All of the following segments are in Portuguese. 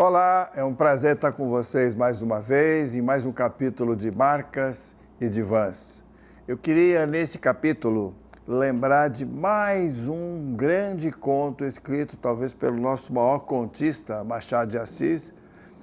Olá, é um prazer estar com vocês mais uma vez em mais um capítulo de Marcas e de Vans. Eu queria, nesse capítulo, lembrar de mais um grande conto escrito talvez pelo nosso maior contista, Machado de Assis.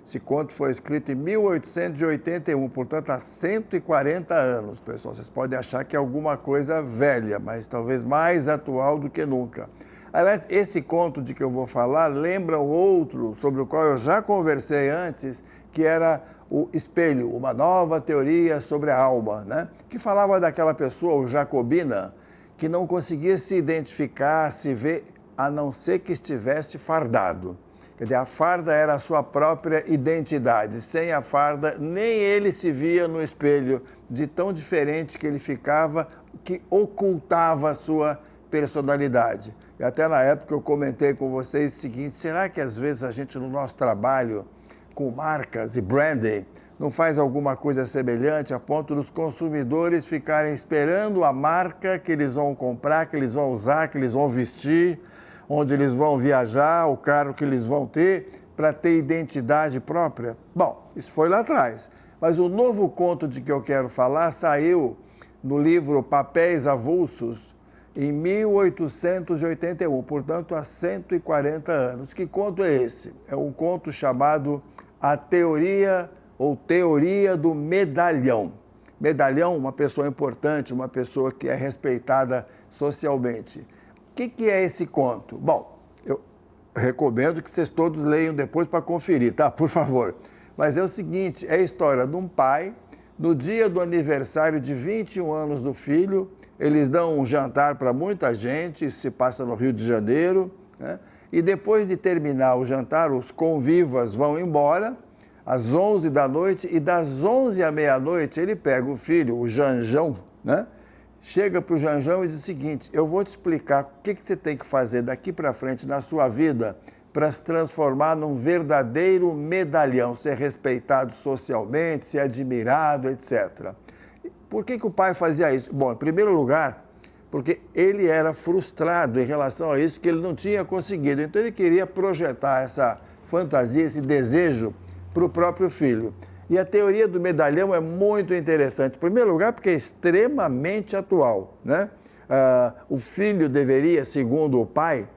Esse conto foi escrito em 1881, portanto há 140 anos, pessoal. Vocês podem achar que é alguma coisa velha, mas talvez mais atual do que nunca. Aliás, esse conto de que eu vou falar lembra um outro sobre o qual eu já conversei antes, que era o Espelho, uma nova teoria sobre a alma, né? Que falava daquela pessoa, o Jacobina, que não conseguia se identificar, se ver, a não ser que estivesse fardado. Quer dizer, a farda era a sua própria identidade. Sem a farda, nem ele se via no espelho, de tão diferente que ele ficava, que ocultava a sua personalidade. E até na época eu comentei com vocês o seguinte: será que às vezes a gente no nosso trabalho com marcas e branding não faz alguma coisa semelhante a ponto dos consumidores ficarem esperando a marca que eles vão comprar, que eles vão usar, que eles vão vestir, onde eles vão viajar, o carro que eles vão ter, para ter identidade própria? Bom, isso foi lá atrás. Mas o novo conto de que eu quero falar saiu no livro Papéis Avulsos, em 1881, portanto, há 140 anos. Que conto é esse? É um conto chamado A Teoria ou Teoria do Medalhão. Medalhão, uma pessoa importante, uma pessoa que é respeitada socialmente. O que é esse conto? Bom, eu recomendo que vocês todos leiam depois para conferir, tá? Por favor. Mas é o seguinte, é a história de um pai, no dia do aniversário de 21 anos do filho. Eles dão um jantar para muita gente, isso se passa no Rio de Janeiro, né? E depois de terminar o jantar, os convivas vão embora, às 11 da noite, e das 11 à meia-noite ele pega o filho, o Janjão, né? Chega para o Janjão e diz o seguinte: eu vou te explicar o que você tem que fazer daqui para frente na sua vida para se transformar num verdadeiro medalhão, ser respeitado socialmente, ser admirado, etc. Por que o pai fazia isso? Bom, em primeiro lugar, porque ele era frustrado em relação a isso, que ele não tinha conseguido. Então ele queria projetar essa fantasia, esse desejo para o próprio filho. E a teoria do medalhão é muito interessante. Em primeiro lugar, porque é extremamente atual, né? O filho deveria, segundo o pai,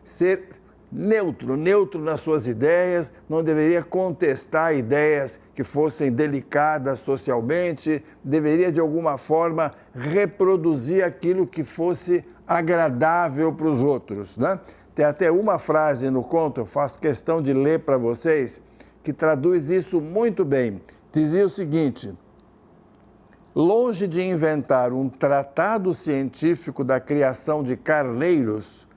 ser neutro nas suas ideias, não deveria contestar ideias que fossem delicadas socialmente, deveria de alguma forma reproduzir aquilo que fosse agradável para os outros, né? Tem até uma frase no conto, eu faço questão de ler para vocês, que traduz isso muito bem. Dizia o seguinte: longe de inventar um tratado científico da criação de carneiros,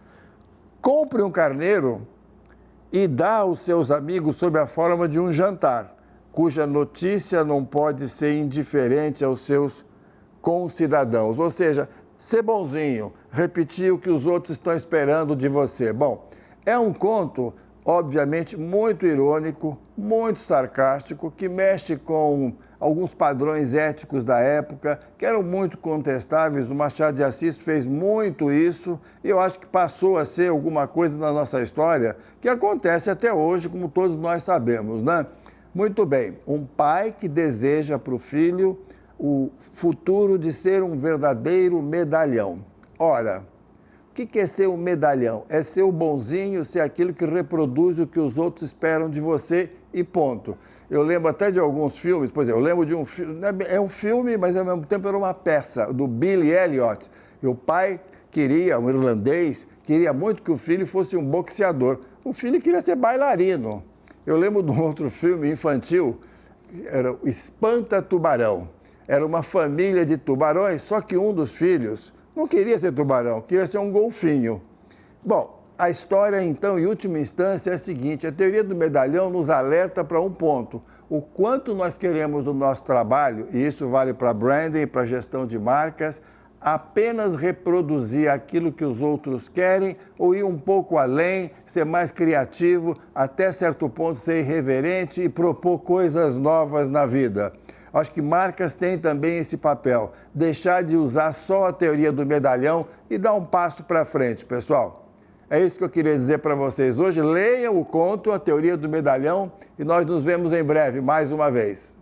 compre um carneiro e dá aos seus amigos sob a forma de um jantar, cuja notícia não pode ser indiferente aos seus concidadãos. Ou seja, ser bonzinho, repetir o que os outros estão esperando de você. Bom, é um conto, obviamente, muito irônico, muito sarcástico, que mexe com alguns padrões éticos da época, que eram muito contestáveis. O Machado de Assis fez muito isso, e eu acho que passou a ser alguma coisa na nossa história que acontece até hoje, como todos nós sabemos, né? Muito bem, um pai que deseja para o filho o futuro de ser um verdadeiro medalhão. Ora, o que é ser um medalhão? É ser o bonzinho, ser aquilo que reproduz o que os outros esperam de você e ponto. Eu lembro até de alguns filmes, por exemplo, eu lembro de um filme, é um filme, mas ao mesmo tempo era uma peça, do Billy Elliot. E o pai queria, um irlandês, queria muito que o filho fosse um boxeador. O filho queria ser bailarino. Eu lembro de um outro filme infantil, era o Espanta-Tubarão. Era uma família de tubarões, só que um dos filhos não queria ser tubarão, queria ser um golfinho. Bom, a história, então, em última instância, é a seguinte: a teoria do medalhão nos alerta para um ponto. O quanto nós queremos no nosso trabalho, e isso vale para branding, para gestão de marcas, apenas reproduzir aquilo que os outros querem ou ir um pouco além, ser mais criativo, até certo ponto ser irreverente e propor coisas novas na vida. Acho que marcas têm também esse papel, deixar de usar só a teoria do medalhão e dar um passo para frente, pessoal. É isso que eu queria dizer para vocês hoje. Leiam o conto A Teoria do Medalhão e nós nos vemos em breve mais uma vez.